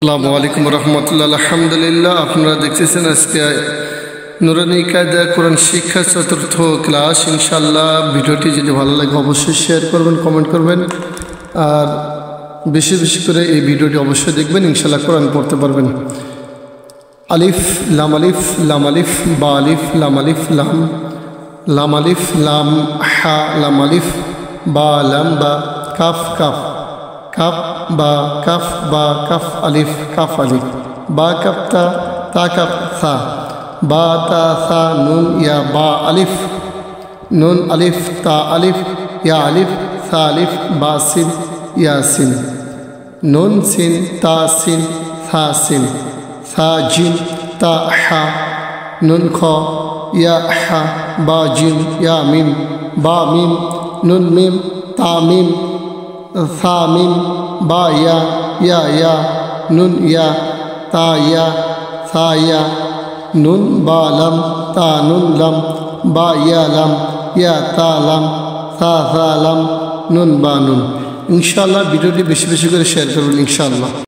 আসসালামু আলাইকুম রহমতুল্লাহ। আলহামদুলিল্লাহ, আপনারা দেখতেছেন আজকে নুরানি কায়দা কোরআন শিক্ষা চতুর্থ ক্লাস। ইনশাআল্লাহ ভিডিওটি যদি ভালো লাগে অবশ্যই শেয়ার করবেন, কমেন্ট করবেন, আর বেশি বেশি করে এই ভিডিওটি অবশ্যই দেখবেন। ইনশাআল্লাহ কোরআন পড়তে পারবেন। আলিফ লাম আলিফ লাম আলিফ বা আলিফ লাম আলিফ লাম লাম আলিফ লাম হা লাম আলিফ বা লাম বা কাফ কাফ কাফ বা কাফ আলিফ কাফ আলিফ বা কাফ তা কাফ সা বা তা সা নুন ইয়া বা আলিফ নুন আলিফ তা আলিফ ইয়া আলিফ সা আলিফ বা সিন ইয়া সিন নুন সিন তা সিন সা সিন সা জিম তা হা নুন খ ইয়া হা বা জিম ইয়া মিম বা মিম নুন মিম তা মিম সা মিম বা ইয়া নুন ইয়া তা ইয়া সা ইয়া নুন বা লাম তা নুন লাম বা ইয়া লাম ইয়া তা লাম সা লাম নুন বা নুন। ইনশাআল্লাহ ভিডিওটি বেশি বেশি করে শেয়ার করবেন ইনশাআল্লাহ।